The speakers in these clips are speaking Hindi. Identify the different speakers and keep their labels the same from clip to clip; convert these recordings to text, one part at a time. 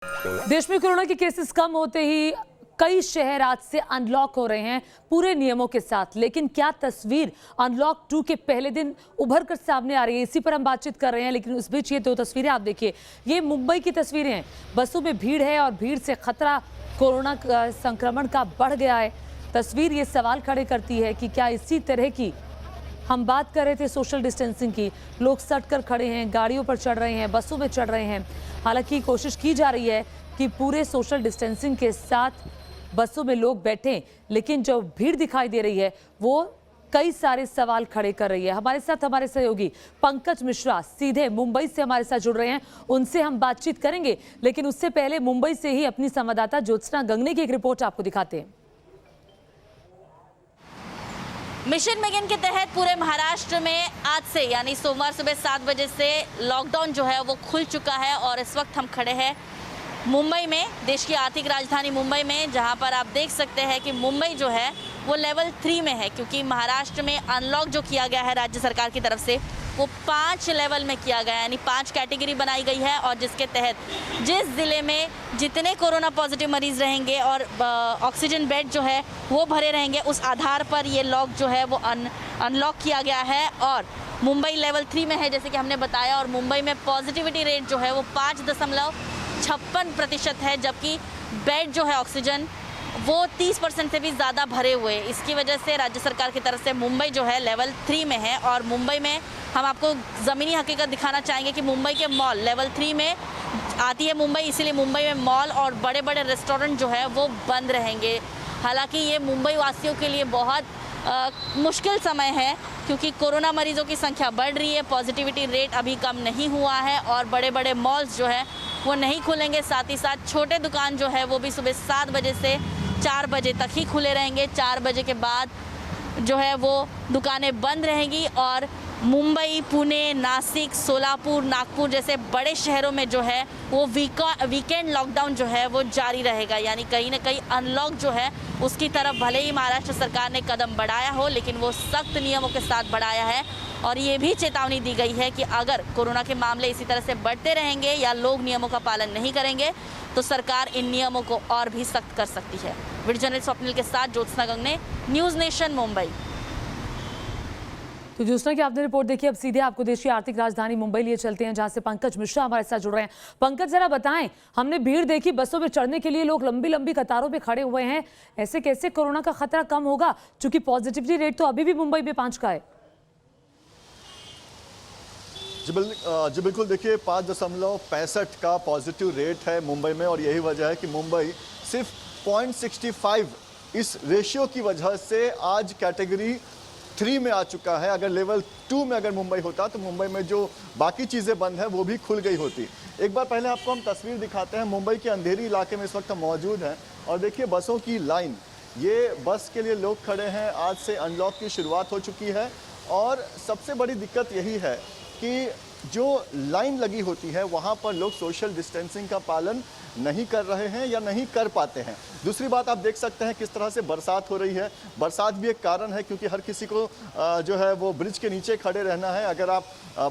Speaker 1: देश में कोरोना के केसेस कम होते ही कई शहर आज से अनलॉक हो रहे हैं पूरे नियमों के साथ। लेकिन क्या तस्वीर अनलॉक 2 के पहले दिन उभर कर सामने आ रही है, इसी पर हम बातचीत कर रहे हैं। लेकिन उस बीच ये दो तस्वीरें आप देखिए, ये मुंबई की तस्वीरें हैं। बसों में भीड़ है और भीड़ से खतरा कोरोना संक्रमण का बढ़ गया है। तस्वीर ये सवाल खड़े करती है कि क्या इसी तरह की हम बात कर रहे थे सोशल डिस्टेंसिंग की, लोग सट कर खड़े हैं, गाड़ियों पर चढ़ रहे हैं, बसों में चढ़ रहे हैं। हालांकि कोशिश की जा रही है कि पूरे सोशल डिस्टेंसिंग के साथ बसों में लोग बैठें, लेकिन जो भीड़ दिखाई दे रही है वो कई सारे सवाल खड़े कर रही है। हमारे साथ हमारे सहयोगी पंकज मिश्रा सीधे मुंबई से हमारे साथ जुड़ रहे हैं, उनसे हम बातचीत करेंगे। लेकिन उससे पहले मुंबई से ही अपनी संवाददाता ज्योत्सना गंगने की एक रिपोर्ट आपको दिखाते हैं।
Speaker 2: मिशन बिगिन के तहत पूरे महाराष्ट्र में आज से यानी सोमवार सुबह 7 बजे से लॉकडाउन जो है वो खुल चुका है। और इस वक्त हम खड़े हैं मुंबई में, देश की आर्थिक राजधानी मुंबई में, जहां पर आप देख सकते हैं कि मुंबई जो है वो लेवल 3 में है, क्योंकि महाराष्ट्र में अनलॉक जो किया गया है राज्य सरकार की तरफ से वो 5 लेवल में किया गया है, यानी 5 कैटेगरी बनाई गई है। और जिसके तहत जिस ज़िले में जितने कोरोना पॉजिटिव मरीज रहेंगे और ऑक्सीजन बेड जो है वो भरे रहेंगे, उस आधार पर ये लॉक जो है वो अनलॉक किया गया है। और मुंबई लेवल 3 में है, जैसे कि हमने बताया। और मुंबई में पॉजिटिविटी रेट जो है वो 5.56% है, जबकि बेड जो है ऑक्सीजन वो 30% से भी ज़्यादा भरे हुए। इसकी वजह से राज्य सरकार की तरफ से मुंबई जो है लेवल 3 में है। और मुंबई में हम आपको ज़मीनी हकीकत दिखाना चाहेंगे कि मुंबई के मॉल लेवल 3 में आती है मुंबई, इसीलिए मुंबई में मॉल और बड़े बड़े रेस्टोरेंट जो है वो बंद रहेंगे। हालांकि ये मुंबई वासियों के लिए बहुत मुश्किल समय है, क्योंकि कोरोना मरीजों की संख्या बढ़ रही है, पॉजिटिविटी रेट अभी कम नहीं हुआ है और बड़े बड़े मॉल्स जो है वो नहीं खुलेंगे। साथ ही साथ छोटे दुकान जो है वो भी सुबह 7 बजे से 4 बजे तक ही खुले रहेंगे। 4 बजे के बाद जो है वो दुकानें बंद रहेंगी। और मुंबई, पुणे, नासिक, सोलापुर, नागपुर जैसे बड़े शहरों में जो है वो वीकेंड लॉकडाउन जो है वो जारी रहेगा। यानी कहीं ना कहीं अनलॉक जो है उसकी तरफ भले ही महाराष्ट्र सरकार ने कदम बढ़ाया हो, लेकिन वो सख्त नियमों के साथ बढ़ाया है। और ये भी चेतावनी दी गई है कि अगर कोरोना के मामले इसी तरह से बढ़ते रहेंगे या लोग नियमों का पालन नहीं करेंगे तो सरकार इन नियमों को और भी सख्त कर सकती है। वीडियो जर्नलिस्ट स्वप्निल के साथ ज्योत्सना गंगने, न्यूज़ नेशन मुंबई।
Speaker 1: तो ज्योत्सना की आपने रिपोर्ट देखी, अब सीधे आपको देश की आर्थिक राजधानी मुंबई लिए चलते हैं, जहां से पंकज मिश्रा हमारे साथ जुड़ रहे हैं। पंकज, जरा बताएं, हमने भीड़ देखी, बसों में चढ़ने के लिए लोग लंबी लंबी कतारों में खड़े हुए हैं। ऐसे कैसे कोरोना का खतरा कम होगा, क्योंकि पॉजिटिविटी रेट तो अभी भी मुंबई में 5 का है।
Speaker 3: जी बिल्कुल, देखिए 5.65 का पॉजिटिव रेट है मुंबई में। और यही वजह है कि मुंबई सिर्फ 0.65 इस रेशियो की वजह से आज कैटेगरी 3 में आ चुका है। अगर लेवल 2 में अगर मुंबई होता तो मुंबई में जो बाकी चीज़ें बंद हैं वो भी खुल गई होती। एक बार पहले आपको हम तस्वीर दिखाते हैं। मुंबई के अंधेरी इलाके में इस वक्त हम मौजूद हैं और देखिए बसों की लाइन, ये बस के लिए लोग खड़े हैं। आज से अनलॉक की शुरुआत हो चुकी है और सबसे बड़ी दिक्कत यही है कि जो लाइन लगी होती है वहाँ पर लोग सोशल डिस्टेंसिंग का पालन नहीं कर रहे हैं या नहीं कर पाते हैं। दूसरी बात, आप देख सकते हैं किस तरह से बरसात हो रही है। बरसात भी एक कारण है, क्योंकि हर किसी को जो है वो ब्रिज के नीचे खड़े रहना है। अगर आप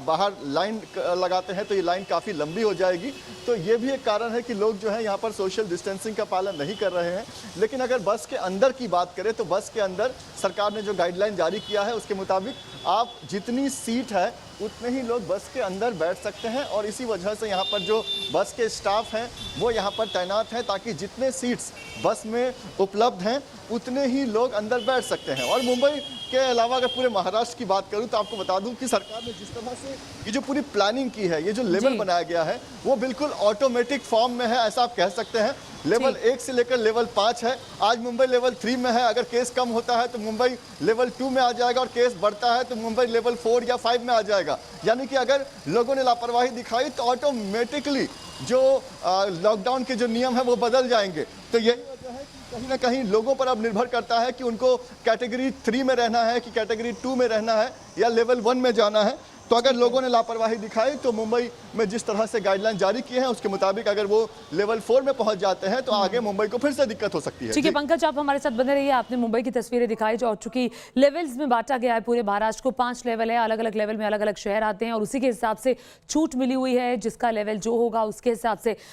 Speaker 3: बाहर लाइन लगाते हैं तो ये लाइन काफ़ी लंबी हो जाएगी। तो ये भी एक कारण है कि लोग जो है यहाँ पर सोशल डिस्टेंसिंग का पालन नहीं कर रहे हैं। लेकिन अगर बस के अंदर की बात करें तो बस के अंदर सरकार ने जो गाइडलाइन जारी किया है उसके मुताबिक आप जितनी सीट है उतने ही लोग बस के अंदर बैठ सकते हैं। और इसी वजह से यहाँ पर जो बस के स्टाफ हैं वो यहाँ पर तैनात हैं, ताकि जितने सीट्स बस में उपलब्ध हैं उतने ही लोग अंदर बैठ सकते हैं। और मुंबई के अलावा अगर पूरे महाराष्ट्र की बात करूं तो आपको बता दूं कि सरकार ने जिस तरह से ये जो पूरी प्लानिंग की है, ये जो लेवल बनाया गया है वो बिल्कुल ऑटोमेटिक फॉर्म में है, ऐसा आप कह सकते हैं। लेवल 1 से लेकर लेवल 5 है। आज मुंबई लेवल 3 में है। अगर केस कम होता है तो मुंबई लेवल 2 में आ जाएगा और केस बढ़ता है तो मुंबई लेवल 4 या 5 में आ जाएगा। यानी कि अगर लोगों ने लापरवाही दिखाई तो ऑटोमेटिकली जो लॉकडाउन के जो नियम है वो बदल जाएंगे। तो यही वजह है कि कहीं ना कहीं लोगों पर अब निर्भर करता है कि उनको कैटेगरी 3 में रहना है कि कैटेगरी 2 में रहना है या लेवल 1 में जाना है। तो अगर लोगों ने लापरवाही दिखाई तो मुंबई में जिस तरह से गाइडलाइन जारी किए हैं उसके मुताबिक अगर वो लेवल 4 में पहुंच जाते हैं तो आगे मुंबई को फिर से दिक्कत हो सकती है।
Speaker 1: ठीक है पंकज, आप हमारे साथ बने रहिए। आपने मुंबई की तस्वीरें दिखाई, जो चूंकि लेवल्स में बांटा गया है पूरे महाराष्ट्र को, 5 लेवल है, अलग अलग लेवल में अलग अलग शहर आते हैं और उसी के हिसाब से छूट मिली हुई है, जिसका लेवल जो होगा उसके हिसाब से